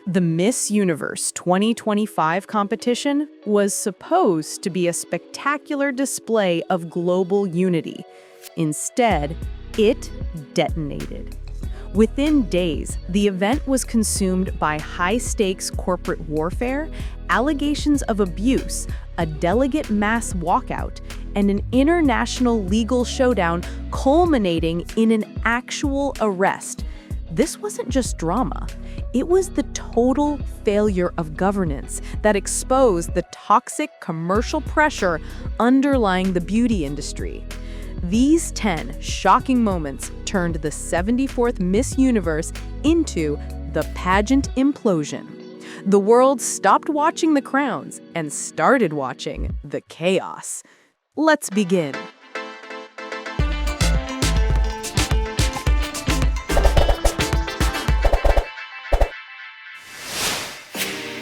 The Miss Universe 2025 competition was supposed to be a spectacular display of global unity. Instead, it detonated. Within days, the event was consumed by high-stakes corporate warfare, allegations of abuse, a delegate mass walkout, and an international legal showdown culminating in an actual arrest. This wasn't just drama. It was the total failure of governance that exposed the toxic commercial pressure underlying the beauty industry. These 10 shocking moments turned the 74th Miss Universe into the pageant implosion. The world stopped watching the crowns and started watching the chaos. Let's begin.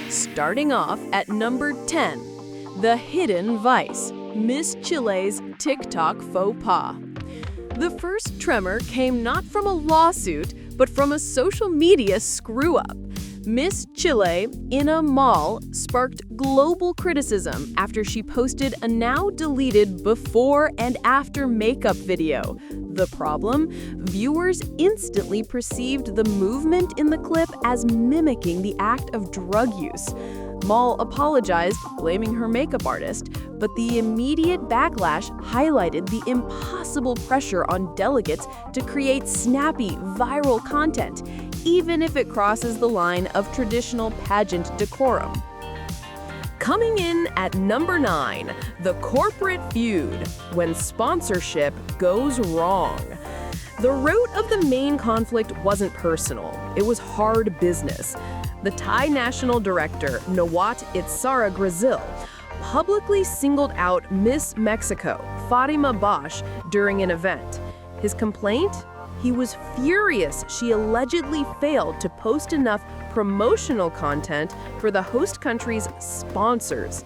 Starting off at number 10, the hidden vice, Miss Chile's TikTok faux pas. The first tremor came not from a lawsuit, but from a social media screw-up. Miss Chile, in a mall, sparked global criticism after she posted a now-deleted before and after makeup video. The problem? Viewers instantly perceived the movement in the clip as mimicking the act of drug use. Mall apologized, blaming her makeup artist, but the immediate backlash highlighted the impossible pressure on delegates to create snappy, viral content, even if it crosses the line of traditional pageant decorum. Coming in at number 9, the corporate feud, when sponsorship goes wrong. The root of the main conflict wasn't personal, it was hard business. The Thai national director, Nawat Brazil, publicly singled out Miss Mexico, Fátima Bosch, during an event. His complaint? He was furious she allegedly failed to post enough promotional content for the host country's sponsors.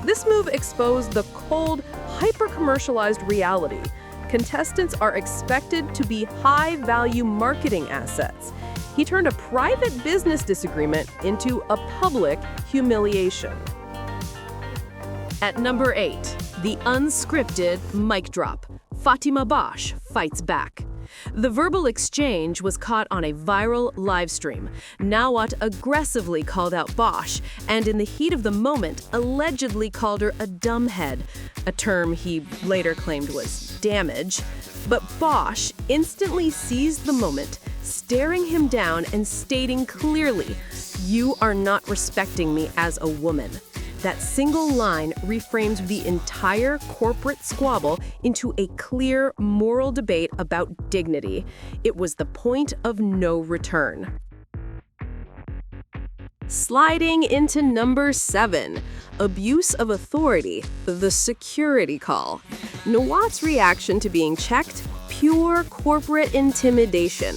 This move exposed the cold, hyper-commercialized reality. Contestants are expected to be high-value marketing assets. He turned a private business disagreement into a public humiliation. At number 8, the unscripted mic drop. Fátima Bosch fights back. The verbal exchange was caught on a viral live stream. Nawat aggressively called out Bosch, and in the heat of the moment, allegedly called her a dumbhead, a term he later claimed was damage. But Bosch instantly seized the moment, staring him down and stating clearly, "You are not respecting me as a woman." That single line reframed the entire corporate squabble into a clear moral debate about dignity. It was the point of no return. Sliding into number 7, abuse of authority, the security call. Nawat's reaction to being checked? Pure corporate intimidation.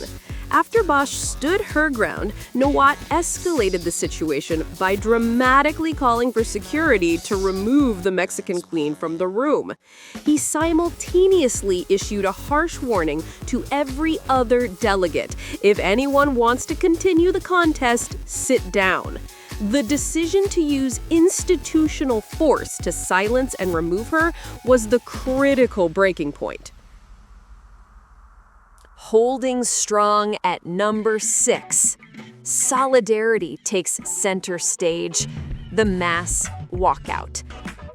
After Bosch stood her ground, Nawat escalated the situation by dramatically calling for security to remove the Mexican queen from the room. He simultaneously issued a harsh warning to every other delegate. If anyone wants to continue the contest, sit down. The decision to use institutional force to silence and remove her was the critical breaking point. Holding strong at number 6, solidarity takes center stage, the mass walkout.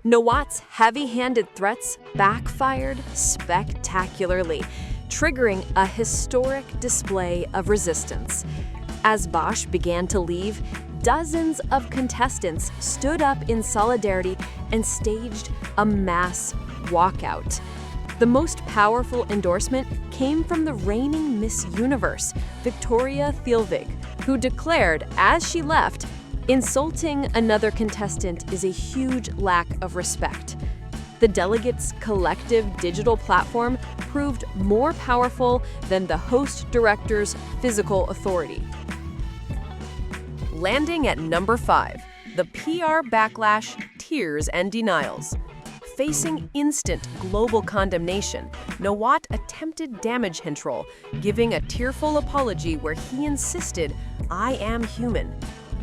Nawat's heavy-handed threats backfired spectacularly, triggering a historic display of resistance. As Bosch began to leave, dozens of contestants stood up in solidarity and staged a mass walkout. The most powerful endorsement came from the reigning Miss Universe, Victoria Thielvig, who declared as she left, "Insulting another contestant is a huge lack of respect." The delegates' collective digital platform proved more powerful than the host director's physical authority. Landing at number 5, the PR backlash, tears and denials. Facing instant global condemnation, Nawat attempted damage control, giving a tearful apology where he insisted, "I am human."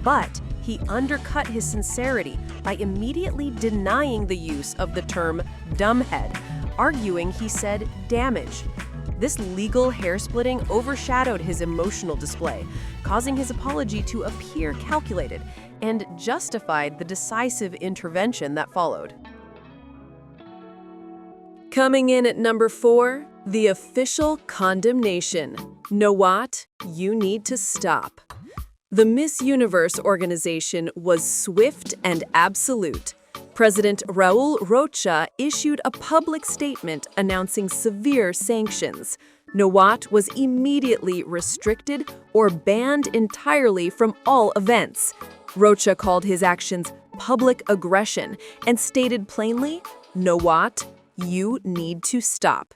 But he undercut his sincerity by immediately denying the use of the term dumbhead, arguing he said damage. This legal hair-splitting overshadowed his emotional display, causing his apology to appear calculated, and justified the decisive intervention that followed. Coming in at number 4, the official condemnation. Nawat, you need to stop. The Miss Universe organization was swift and absolute. President Raul Rocha issued a public statement announcing severe sanctions. Nawat was immediately restricted or banned entirely from all events. Rocha called his actions public aggression and stated plainly, Nawat, you need to stop.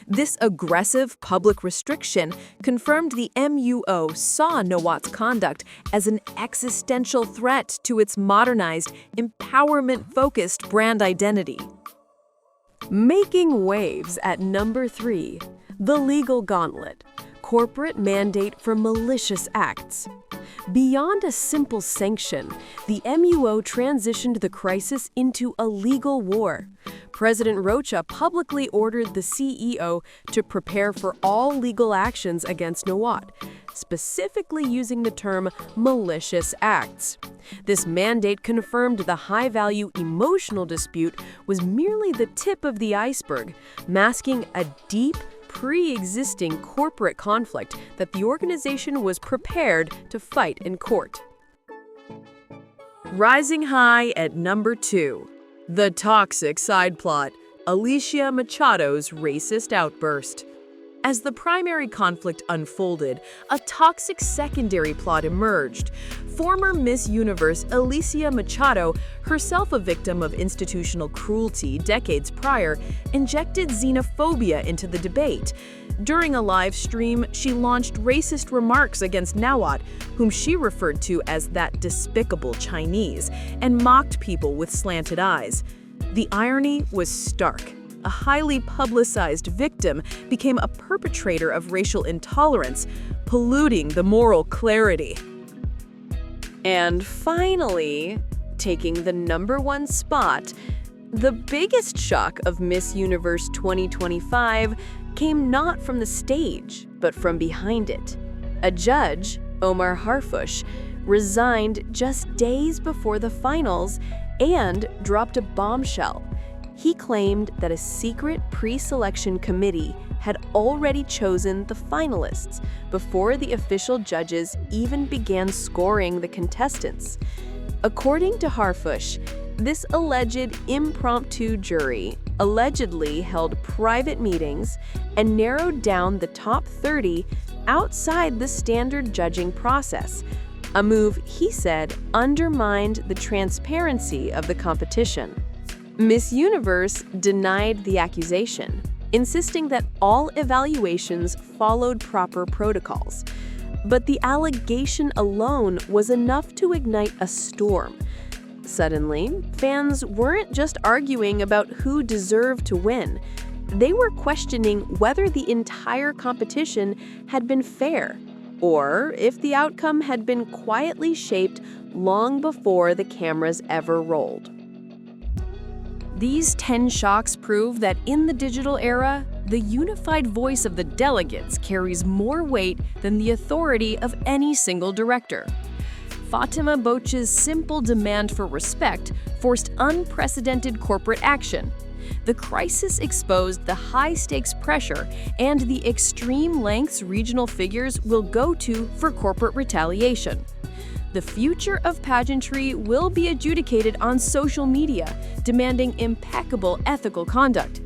This aggressive public restriction confirmed the MUO saw Nawat's conduct as an existential threat to its modernized, empowerment-focused brand identity. Making waves at number 3, the legal gauntlet, corporate mandate for malicious acts. Beyond a simple sanction, the MUO transitioned the crisis into a legal war. President Rocha publicly ordered the CEO to prepare for all legal actions against Nawat, specifically using the term malicious acts. This mandate confirmed the high-value emotional dispute was merely the tip of the iceberg, masking a deep, pre-existing corporate conflict that the organization was prepared to fight in court. Rising high at number 2. The toxic side plot, Alicia Machado's racist outburst. As the primary conflict unfolded, a toxic secondary plot emerged. Former Miss Universe Alicia Machado, herself a victim of institutional cruelty decades prior, injected xenophobia into the debate. During a live stream, she launched racist remarks against Nawat, whom she referred to as that despicable Chinese, and mocked people with slanted eyes. The irony was stark. A highly publicized victim became a perpetrator of racial intolerance, polluting the moral clarity. And finally, taking the number 1 spot, the biggest shock of Miss Universe 2025 came not from the stage, but from behind it. A judge, Omar Harfush, resigned just days before the finals and dropped a bombshell. He claimed that a secret pre-selection committee had already chosen the finalists before the official judges even began scoring the contestants. According to Harfush, this alleged impromptu jury allegedly held private meetings and narrowed down the top 30 outside the standard judging process, a move he said undermined the transparency of the competition. Miss Universe denied the accusation, insisting that all evaluations followed proper protocols. But the allegation alone was enough to ignite a storm. Suddenly, fans weren't just arguing about who deserved to win. They were questioning whether the entire competition had been fair, or if the outcome had been quietly shaped long before the cameras ever rolled. These 10 shocks prove that in the digital era, the unified voice of the delegates carries more weight than the authority of any single director. Fátima Bosch's simple demand for respect forced unprecedented corporate action. The crisis exposed the high-stakes pressure and the extreme lengths regional figures will go to for corporate retaliation. The future of pageantry will be adjudicated on social media, demanding impeccable ethical conduct.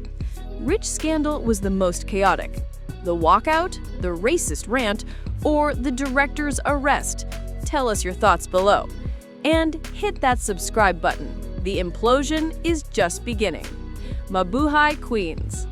Which scandal was the most chaotic? The walkout, the racist rant, or the director's arrest? Tell us your thoughts below. And hit that subscribe button. The implosion is just beginning. Mabuhay, Queens.